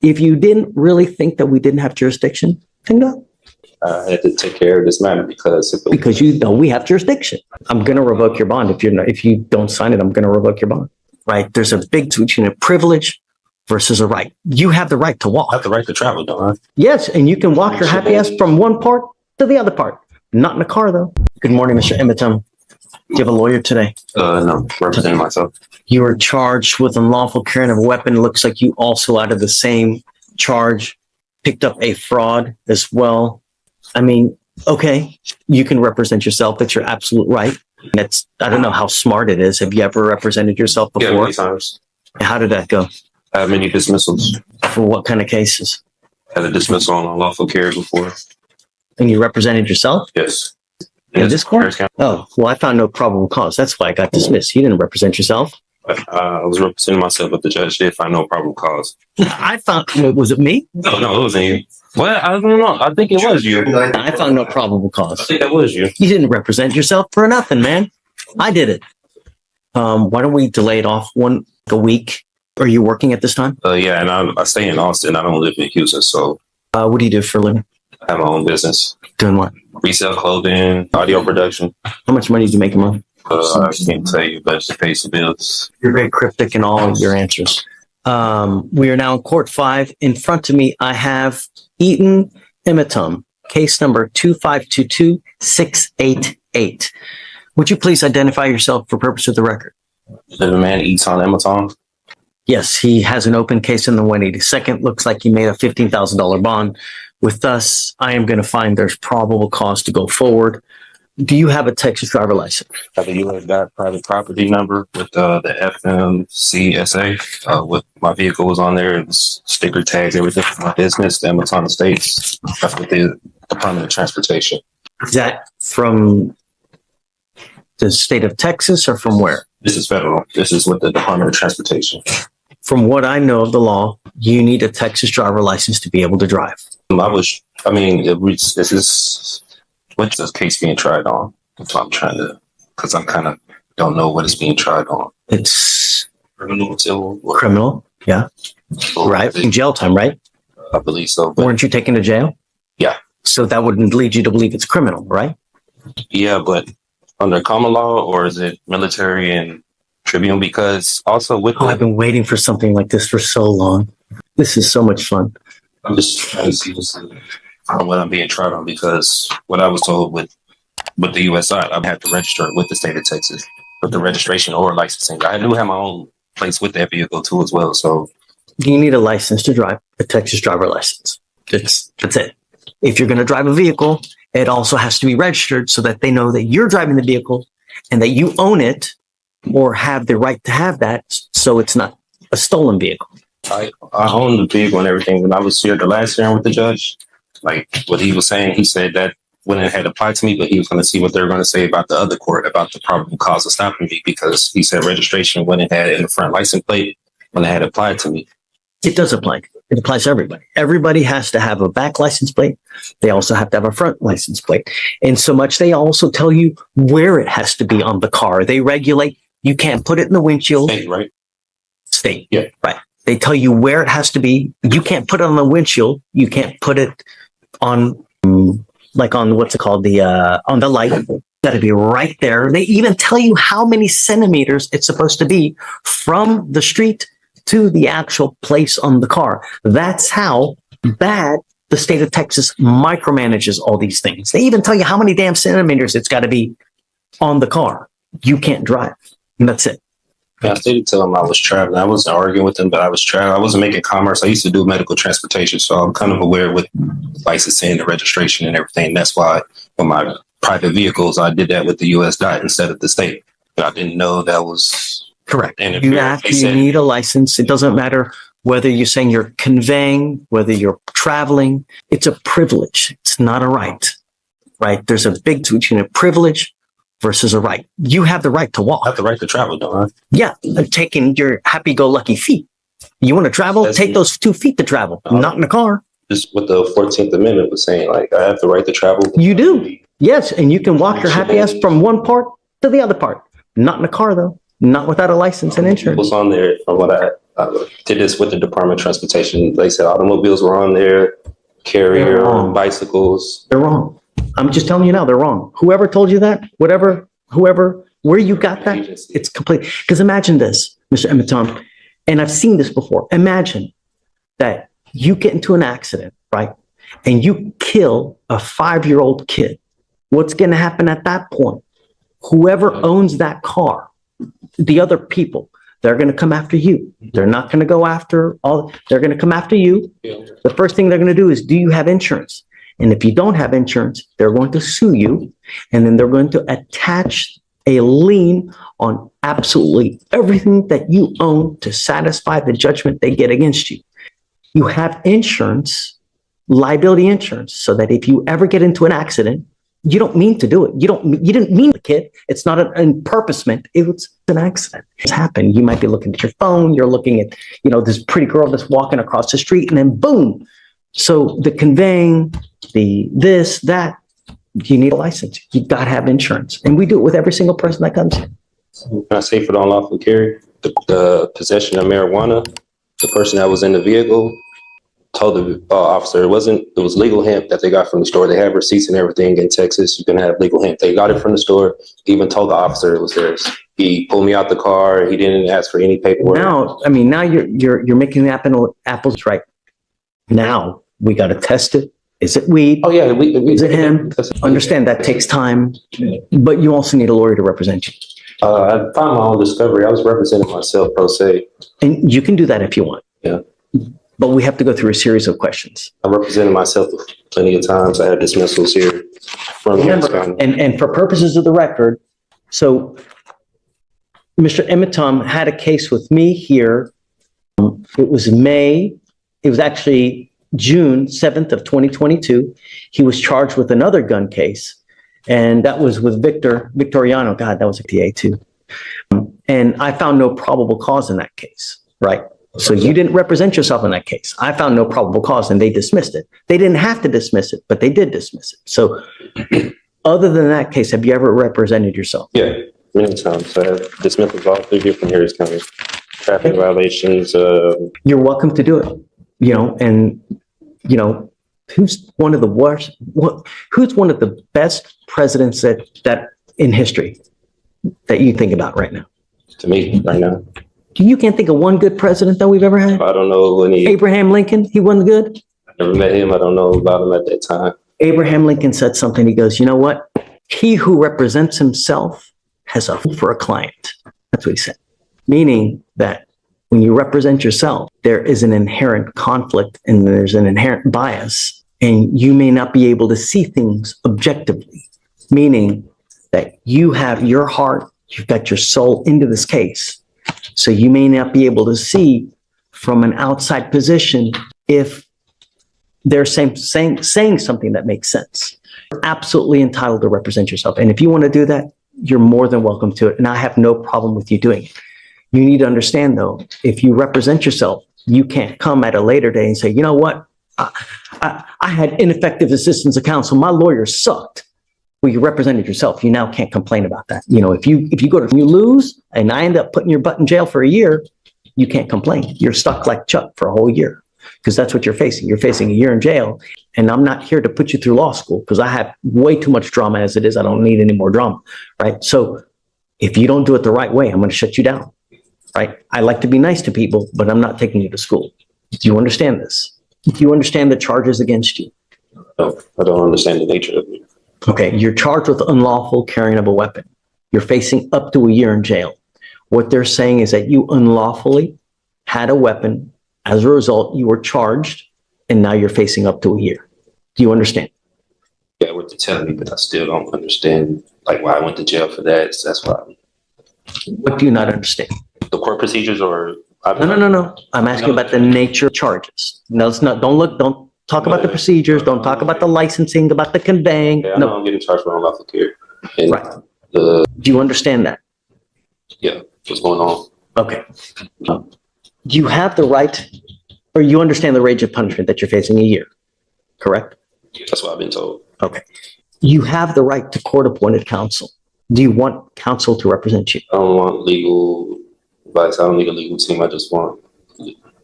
If you didn't really think that we didn't have jurisdiction, then no. I had to take care of this matter because you know we have jurisdiction. I'm going to revoke your bond if you don't sign it. I'm going to revoke your bond. Right? There's a big difference between a privilege versus a right. You have the right to walk. I have the right to travel, don't I? Yes, and you can walk your happy ass from one part to the other part. Not in a car, though. Good morning, Mr. Emmett. Do you have a lawyer today? No, representing myself. You were charged with unlawful carrying of a weapon. It looks like you also, out of the same charge, picked up a fraud as well. I mean, okay, you can represent yourself. That's your absolute right. I don't know how smart it is. Have you ever represented yourself before? Yeah, many times. How did that go? I have many dismissals. For what kind of cases? I had a dismissal on unlawful carry before. And you represented yourself? Yes. In this court? Oh, well, I found no probable cause. That's why I got dismissed. You didn't represent yourself. I was representing myself, but the judge did find no probable cause. I found, was it me? No, it wasn't you. Well, I don't know. I think it was you. I found no probable cause. I think that was you. You didn't represent yourself for nothing, man. I did it. Why don't we delay it off a week? Are you working at this time? Yeah, and I stay in Austin. I don't live in Houston, so. What do you do for a living? I have my own business. Doing what? Resale clothing, audio production. How much money do you make a month? I can't tell you, but it pays the bills. You're very cryptic in all of your answers. We are now in court 5. In front of me, I have Eaton Emitum, case number 2522688. Would you please identify yourself for purpose of the record? The man Eaton Emitum? Yes, he has an open case in the 182nd. Looks like he made a $15,000 bond. With us, I am going to find there's probable cause to go forward. Do you have a Texas driver license? I have a U.S. private property number with the FMCSA. With my vehicle was on there. It was sticker tags, everything for my business, the Emitum Estates. That's with the Department of Transportation. Is that from the state of Texas or from where? This is federal. This is with the Department of Transportation. From what I know of the law, you need a Texas driver license to be able to drive. This is what's this case being tried on? That's what I'm trying to, because I kind of don't know what it's being tried on. It's criminal, civil, criminal, yeah, right. In jail time, right? I believe so. Weren't you taken to jail? Yeah. So that wouldn't lead you to believe it's criminal, right? Yeah, but under common law, or is it military and tribunal? Because also with I've been waiting for something like this for so long. This is so much fun. I'm just trying to see what I'm being tried on, because what I was told with the U.S. side, I have to register it with the state of Texas, with the registration or licensing. I do have my own place with that vehicle too as well. So you need a license to drive, a Texas driver license. That's it. If you're going to drive a vehicle, it also has to be registered so that they know that you're driving the vehicle and that you own it or have the right to have that, so it's not a stolen vehicle. I own the vehicle and everything. When I was here the last hearing with the judge, like what he was saying, he said that when it had applied to me, but he was going to see what they were going to say about the other court, about the probable cause of stopping me, because he said registration when it had in the front license plate, when it had applied to me. It does apply. It applies to everybody. Everybody has to have a back license plate. They also have to have a front license plate. And so much, they also tell you where it has to be on the car. They regulate. You can't put it in the windshield. State, right? State. Yeah. Right. They tell you where it has to be. You can't put it on the windshield. You can't put it on, like on what's it called? On the light. Got to be right there. They even tell you how many centimeters it's supposed to be from the street to the actual place on the car. That's how bad the state of Texas micromanages all these things. They even tell you how many damn centimeters it's got to be on the car. You can't drive. And that's it. Yeah, I did tell him I was traveling. I wasn't arguing with him, but I was traveling. I wasn't making commerce. I used to do medical transportation, so I'm kind of aware with licensing, the registration, and everything. That's why for my private vehicles, I did that with the U.S. DOT instead of the state. But I didn't know that was correct. You need a license. It doesn't matter whether you're saying you're conveying, whether you're traveling. It's a privilege. It's not a right. Right? There's a big difference between a privilege versus a right. You have the right to walk. I have the right to travel, don't I? Yeah, taking your happy-go-lucky feet. You want to travel? Take those 2 feet to travel, not in a car. Just what the 14th Amendment was saying, like, I have the right to travel. You do. Yes, and you can walk your happy ass from one part to the other part. Not in a car, though. Not without a license and insurance. What's on there from what I did this with the Department of Transportation. They said automobiles were on there, carrier, bicycles. They're wrong. I'm just telling you now, they're wrong. Whoever told you that, whoever, where you got that, it's complete. Because imagine this, Mr. Emiton, and I've seen this before. Imagine that you get into an accident, right? And you kill a 5-year-old kid. What's going to happen at that point? Whoever owns that car, the other people, they're going to come after you. They're not going to go after they're going to come after you. The first thing they're going to do is, do you have insurance? And if you don't have insurance, they're going to sue you. And then they're going to attach a lien on absolutely everything that you own to satisfy the judgment they get against you. You have insurance, liability insurance, so that if you ever get into an accident, you don't mean to do it. You didn't mean the kid. It's not an purposement. It was an accident. It's happened. You might be looking at your phone. You're looking at, this pretty girl that's walking across the street, and then boom. So the conveying, this, that, you need a license. You've got to have insurance. And we do it with every single person that comes in. Can I say for the unlawful carry, the possession of marijuana, the person that was in the vehicle told the officer it was legal hemp that they got from the store. They have receipts and everything in Texas. You can have legal hemp. They got it from the store. He even told the officer it was theirs. He pulled me out the car. He didn't ask for any paperwork. Now you're making the apples right. Now we got to test it. Is it weed? Oh yeah, is it hemp? Understand that takes time, but you also need a lawyer to represent you. I found my own discovery. I was representing myself pro se. And you can do that if you want. Yeah. But we have to go through a series of questions. I represented myself plenty of times. I had dismissals here from and for purposes of the record, so Mr. Emiton had a case with me here. It was actually June 7th of 2022. He was charged with another gun case, and that was with Victoriano. God, that was a PA too. And I found no probable cause in that case, right? So you didn't represent yourself in that case. I found no probable cause and they dismissed it. They didn't have to dismiss it, but they did dismiss it. So other than that case, have you ever represented yourself? Yeah, many times. I have dismissals all through different Harris County. Traffic violations. You're welcome to do it, who's one of the worst, who's one of the best presidents that in history that you think about right now? To me, right now. You can't think of one good president that we've ever had? I don't know any. Abraham Lincoln, he wasn't good? I never met him. I don't know about him at that time. Abraham Lincoln said something. He goes, you know what? He who represents himself has a fool for a client. That's what he said. Meaning that when you represent yourself, there is an inherent conflict and there's an inherent bias, and you may not be able to see things objectively. Meaning that you have your heart, you've got your soul into this case. So you may not be able to see from an outside position if they're saying something that makes sense. You're absolutely entitled to represent yourself. And if you want to do that, you're more than welcome to it. And I have no problem with you doing it. You need to understand, though, if you represent yourself, you can't come at a later day and say, you know what? I had ineffective assistance of counsel. My lawyer sucked. Well, you represented yourself. You now can't complain about that. If you lose and I end up putting your butt in jail for a year, you can't complain. You're stuck like Chuck for a whole year because that's what you're facing. You're facing a year in jail. And I'm not here to put you through law school because I have way too much drama as it is. I don't need any more drama, right? So if you don't do it the right way, I'm going to shut you down, right? I like to be nice to people, but I'm not taking you to school. Do you understand this? Do you understand the charges against you? No, I don't understand the nature of it. Okay, you're charged with unlawful carrying of a weapon. You're facing up to a year in jail. What they're saying is that you unlawfully had a weapon. As a result, you were charged, and now you're facing up to a year. Do you understand? Yeah, what they're telling me, but I still don't understand why I went to jail for that. So that's why. What do you not understand? The court procedures or? No. I'm asking about the nature of charges. No, it's not. Don't talk about the procedures. Don't talk about the licensing, about the conveying. Yeah, I know I'm getting charged for unlawful carry. Right. Do you understand that? Yeah, what's going on? Okay. Do you have the right, or you understand the range of punishment that you're facing a year, correct? Yeah, that's what I've been told. Okay. You have the right to court-appointed counsel. Do you want counsel to represent you? I don't want legal advice. I don't need a legal team. I just want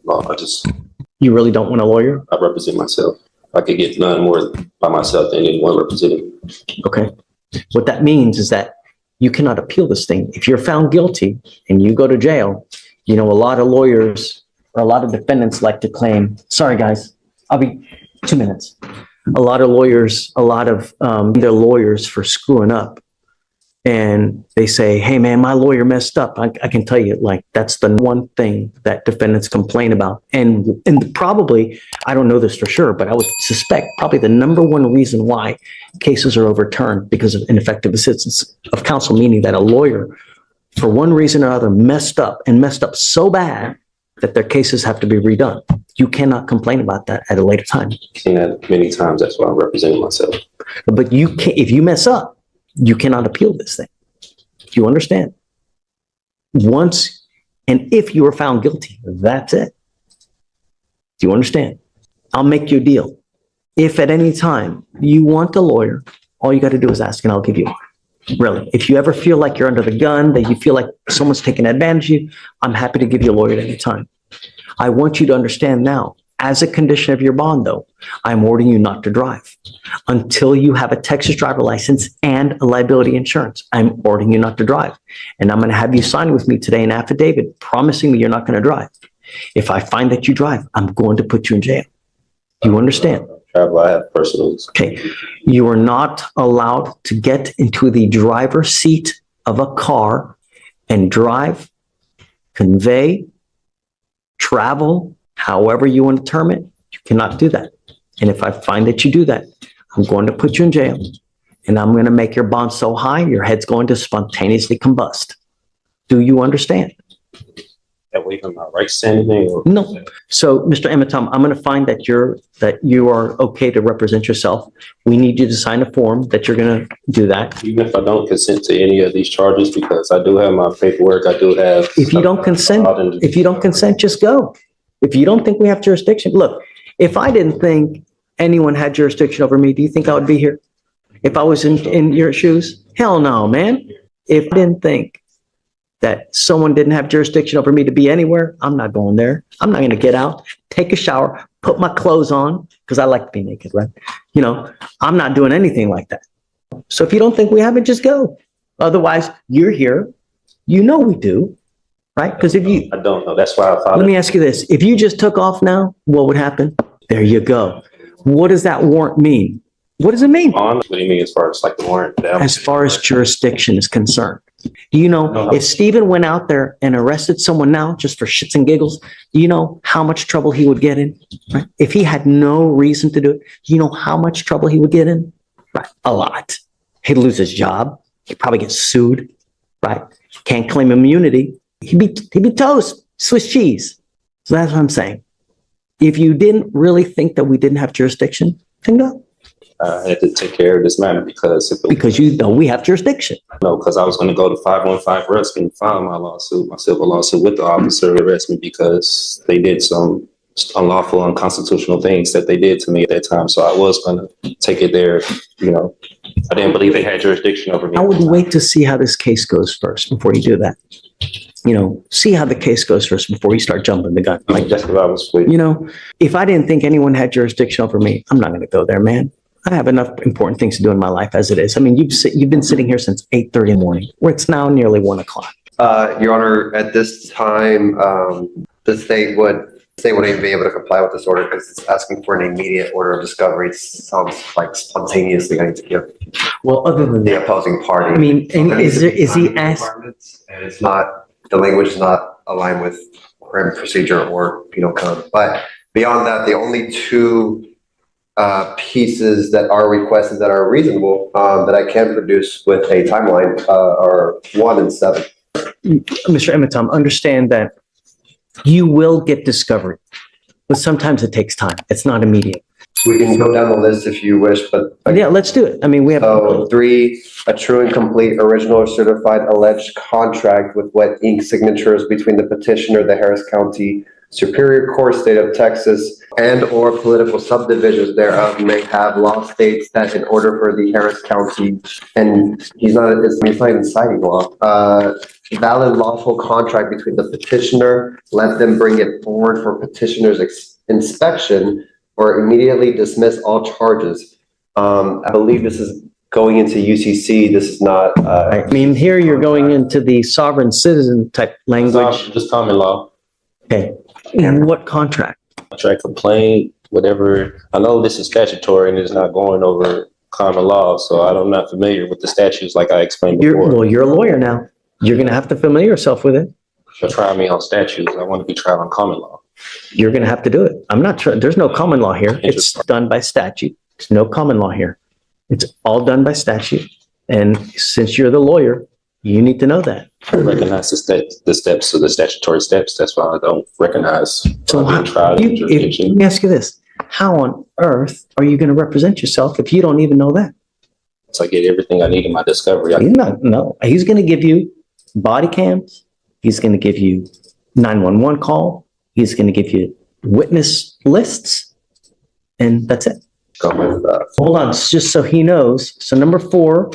No, You really don't want a lawyer? I represent myself. I could get none more by myself than anyone representing me. Okay. What that means is that you cannot appeal this thing. If you're found guilty and you go to jail, you know, a lot of lawyers or a lot of defendants like to claim, sorry guys, I'll be 2 minutes. A lot of lawyers, they're lawyers for screwing up. And they say, hey man, my lawyer messed up. I can tell you, like, that's the one thing that defendants complain about. And probably, I don't know this for sure, but I would suspect probably the number one reason why cases are overturned because of ineffective assistance of counsel, meaning that a lawyer, for one reason or other, messed up so bad that their cases have to be redone. You cannot complain about that at a later time. I've seen that many times. That's why I'm representing myself. But you can't, if you mess up, you cannot appeal this thing. Do you understand? Once, and if you are found guilty, that's it. Do you understand? I'll make you a deal. If at any time you want a lawyer, all you got to do is ask and I'll give you one. Really. If you ever feel like you're under the gun, that you feel like someone's taking advantage of you, I'm happy to give you a lawyer at any time. I want you to understand now, as a condition of your bond, though, I'm ordering you not to drive until you have a Texas driver license and a liability insurance. I'm ordering you not to drive. And I'm going to have you sign with me today an affidavit promising me you're not going to drive. If I find that you drive, I'm going to put you in jail. Do you understand? I have personals. Okay. You are not allowed to get into the driver's seat of a car and drive, convey, travel, however you want to term it. You cannot do that. And if I find that you do that, I'm going to put you in jail and I'm going to make your bond so high, your head's going to spontaneously combust. Do you understand? That way from my rights to anything? Or no. So, Mr. Ematom, I'm going to find that you are okay to represent yourself. We need you to sign a form that you're going to do that. Even if I don't consent to any of these charges, because I do have my paperwork, I do have. If you don't consent, just go. If you don't think we have jurisdiction, look, if I didn't think anyone had jurisdiction over me, do you think I would be here? If I was in your shoes? Hell no, man. If I didn't think that someone didn't have jurisdiction over me to be anywhere, I'm not going there. I'm not going to get out, take a shower, put my clothes on, because I like to be naked, right? You know, I'm not doing anything like that. So if you don't think we have it, just go. Otherwise, you're here. You know we do, right? Because if you... I don't know. That's why I thought... Let me ask you this. If you just took off now, what would happen? There you go. What does that warrant mean? What does it mean? What do you mean as far as like the warrant? As far as jurisdiction is concerned. Do you know, if Stephen went out there and arrested someone now just for shits and giggles, do you know how much trouble he would get in? Right? If he had no reason to do it, do you know how much trouble he would get in? Right? A lot. He'd lose his job. He'd probably get sued. Right? Can't claim immunity. He'd be toast. Swiss cheese. So that's what I'm saying. If you didn't really think that we didn't have jurisdiction, then no. I had to take care of this matter because you know we have jurisdiction. No, because I was going to go to 515 Rusk and file my lawsuit, my civil lawsuit with the officer who arrested me because they did some unlawful, unconstitutional things that they did to me at that time. So I was going to take it there. You know, I didn't believe they had jurisdiction over me. I would wait to see how this case goes first before you do that. You know, see how the case goes first before you start jumping the gun. Like that's what I was waiting. You know, if I didn't think anyone had jurisdiction over me, I'm not going to go there, man. I have enough important things to do in my life as it is. I mean, you've been sitting here since 8:30 in the morning, where it's now nearly 1 o'clock. Your Honor, at this time, the state wouldn't even be able to comply with this order because it's asking for an immediate order of discovery. It sounds like spontaneously going to give. Well, other than the that, opposing party. I mean, is he asked? And it's not, the language is not aligned with criminal procedure or penal code. But beyond that, the only two pieces that are requested that are reasonable that I can produce with a timeline are 1 and 7. Mr. Ematom, understand that you will get discovery, but sometimes it takes time. It's not immediate. We can go down the list if you wish, but yeah, let's do it. I mean, we have 3, a true and complete original or certified alleged contract with wet ink signatures between the petitioner, the Harris County Superior Court, State of Texas, and or political subdivisions thereof may have law states that in order for the Harris County, and he's not even citing law, valid lawful contract between the petitioner, let them bring it forward for petitioner's inspection or immediately dismiss all charges. I believe this is going into UCC. This is not. I mean, here you're going into the sovereign citizen type language. Just common law. Okay. What contract? Contract complaint, whatever. I know this is statutory and it's not going over common law, so I'm not familiar with the statutes like I explained before. Well, you're a lawyer now. You're going to have to familiar yourself with it. So try me on statutes. I want to be tried on common law. You're going to have to do it. I'm not sure. There's no common law here. It's done by statute. There's no common law here. It's all done by statute. And since you're the lawyer, you need to know that. I recognize the steps of the statutory steps. That's why I don't recognize. So let me ask you this. How on earth are you going to represent yourself if you don't even know that? So I get everything I need in my discovery. No. He's going to give you body cams. He's going to give you 911 call. He's going to give you witness lists. And that's it. Hold on, just so he knows. So number 4,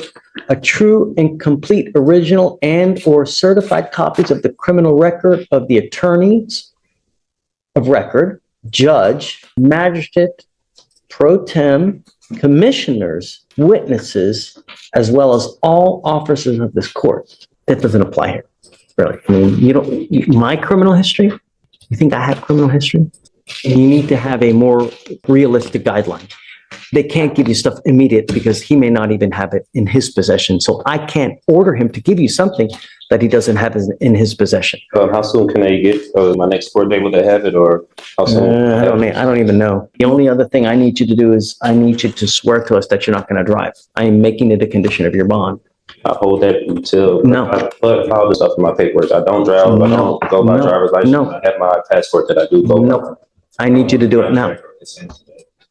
a true and complete original and or certified copies of the criminal record of the attorneys of record, judge, magistrate, pro tem, commissioners, witnesses, as well as all officers of this court. That doesn't apply here, really. I mean, my criminal history, you think I have criminal history? You need to have a more realistic guideline. They can't give you stuff immediate because he may not even have it in his possession. So I can't order him to give you something that he doesn't have in his possession. How soon can they get my next court date? Will they have it, or how soon? I don't even know. The only other thing I need you to do is I need you to swear to us that you're not going to drive. I am making it a condition of your bond. I hold that until No. I put all the stuff in my paperwork. I don't drive. I don't go by driver's license. No. I have my passport that I do go by. No. I need you to do it now.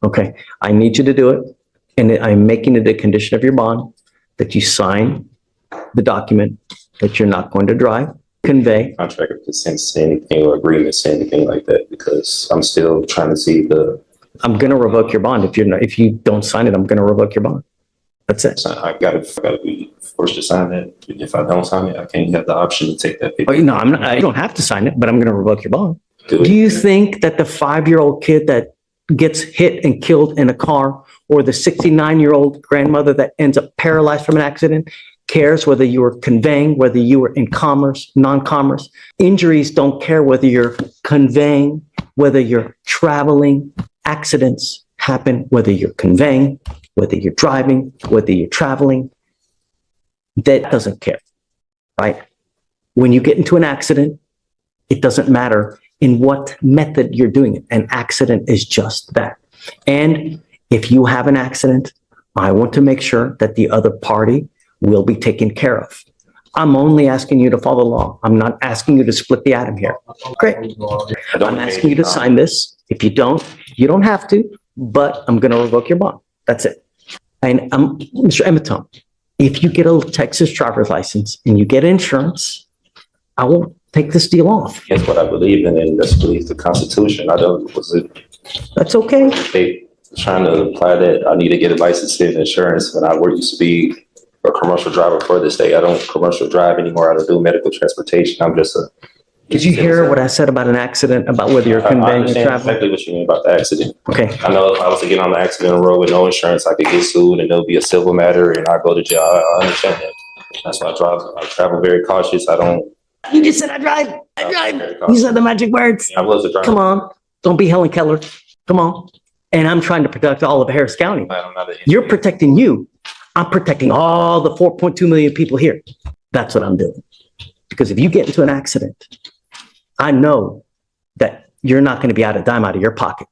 Okay, I need you to do it, and I'm making it a condition of your bond that you sign the document that you're not going to drive, convey. Contract of consent say anything or agreement say anything like that, because I'm still trying to see I'm going to revoke your bond if you don't sign it. I'm going to revoke your bond. That's it. I gotta be forced to sign that. If I don't sign it, I can't have the option to take that paper. Oh, no, I'm not. I don't have to sign it, but I'm going to revoke your bond. Do you think that the 5-year-old kid that gets hit and killed in a car, or the 69-year-old grandmother that ends up paralyzed from an accident, cares whether you were conveying, whether you were in commerce, non-commerce? Injuries don't care whether you're conveying, whether you're traveling. Accidents happen whether you're conveying, whether you're driving, whether you're traveling. That doesn't care, right? When you get into an accident, it doesn't matter in what method you're doing it. An accident is just that. And if you have an accident, I want to make sure that the other party will be taken care of. I'm only asking you to follow the law. I'm not asking you to split the atom here. Great. I'm asking you to sign this. If you don't have to, but I'm going to revoke your bond. That's it. And Mr. Emeton, if you get a Texas driver's license and you get insurance, I won't take this deal off. That's what I believe in, and that's believe the Constitution. That's okay. They trying to apply that I need to get a license and insurance when I used to be a commercial driver for the state. I don't commercial drive anymore. I don't do medical transportation. I'm just a. Did you hear what I said about an accident, about whether you're conveying or traveling? Exactly what you mean about the accident. Okay. I know if I was to get on the accident road with no insurance, I could get sued and there'll be a civil matter and I go to jail. I understand that. That's why I travel very cautious. I don't. You just said I drive. I drive. You said the magic words. I was a driver. Come on. Don't be Helen Keller. Come on. And I'm trying to protect all of Harris County. You're protecting you. I'm protecting all the 4.2 million people here. That's what I'm doing. Because if you get into an accident, I know that you're not going to be out a dime out of your pocket.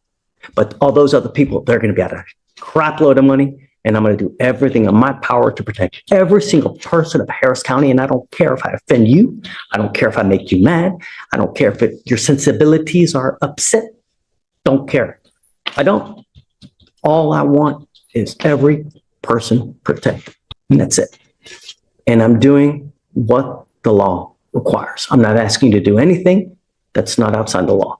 But all those other people, they're going to be out a crap load of money. And I'm going to do everything in my power to protect every single person of Harris County. And I don't care if I offend you. I don't care if I make you mad. I don't care if your sensibilities are upset. Don't care. I don't. All I want is every person protected. And that's it. And I'm doing what the law requires. I'm not asking you to do anything that's not outside the law.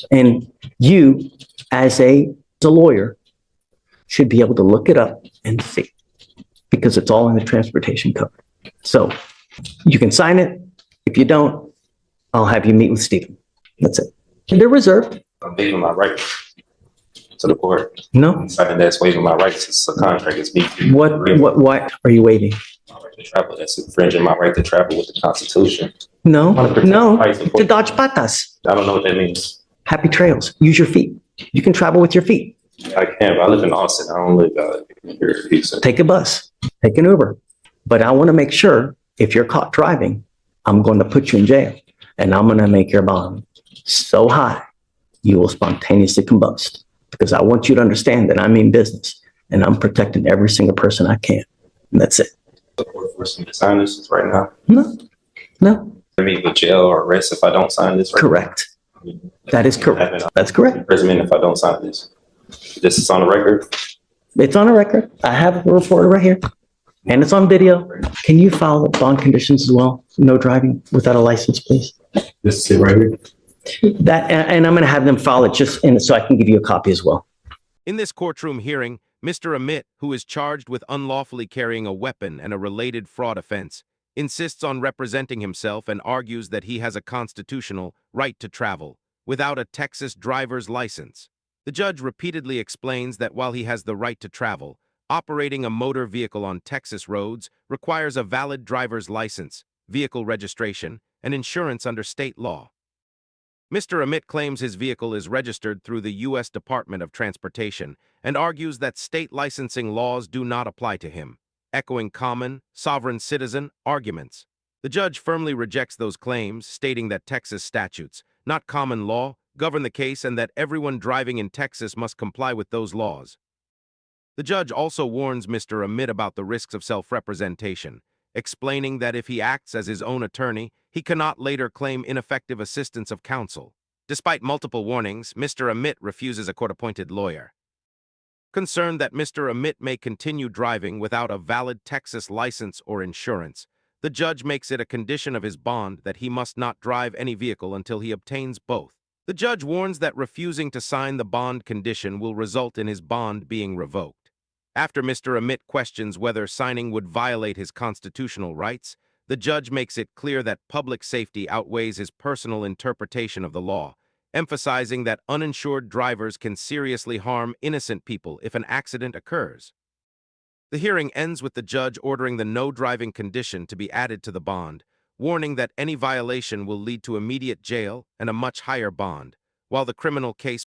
And you, as a lawyer, should be able to look it up and see, because it's all in the transportation code. So You can sign it. If you don't, I'll have you meet with Stephen. That's it. And they're reserved. I'm waiving my right to the court. No? Something that's waiving my rights. It's a contract. It's me. What are you waiving? My right to travel. That's infringing my right to travel with the Constitution. No, I wanna protect no. the rights of- To dodge patas. I don't know what that means. Happy trails. Use your feet. You can travel with your feet. I can, but I live in Austin. I don't live here in Houston. Take a bus. Take an Uber. But I want to make sure if you're caught driving, I'm going to put you in jail and I'm going to make your bond so high you will spontaneously combust, because I want you to understand that I'm in business and I'm protecting every single person I can. And that's it. The court forcing me to sign this right now. No, I mean, with jail or arrest if I don't sign this. Right correct. now. That is correct. That's correct. Imprisonment if I don't sign this. This is on the record. It's on a record. I have a reporter right here and it's on video. Can you file the bond conditions as well? No driving without a license, please. This is it right here. That, and I'm going to have them file it just in so I can give you a copy as well. In this courtroom hearing, Mr. Amit, who is charged with unlawfully carrying a weapon and a related fraud offense, insists on representing himself and argues that he has a constitutional right to travel without a Texas driver's license. The judge repeatedly explains that while he has the right to travel, operating a motor vehicle on Texas roads requires a valid driver's license, vehicle registration, and insurance under state law. Mr. Amit claims his vehicle is registered through the U.S. Department of Transportation and argues that state licensing laws do not apply to him, echoing common, sovereign citizen arguments. The judge firmly rejects those claims, stating that Texas statutes, not common law, govern the case and that everyone driving in Texas must comply with those laws. The judge also warns Mr. Amit about the risks of self-representation, explaining that if he acts as his own attorney, he cannot later claim ineffective assistance of counsel. Despite multiple warnings, Mr. Amit refuses a court-appointed lawyer. Concerned that Mr. Amit may continue driving without a valid Texas license or insurance, the judge makes it a condition of his bond that he must not drive any vehicle until he obtains both. The judge warns that refusing to sign the bond condition will result in his bond being revoked. After Mr. Amit questions whether signing would violate his constitutional rights, the judge makes it clear that public safety outweighs his personal interpretation of the law, emphasizing that uninsured drivers can seriously harm innocent people if an accident occurs. The hearing ends with the judge ordering the no driving condition to be added to the bond, warning that any violation will lead to immediate jail and a much higher bond, while the criminal case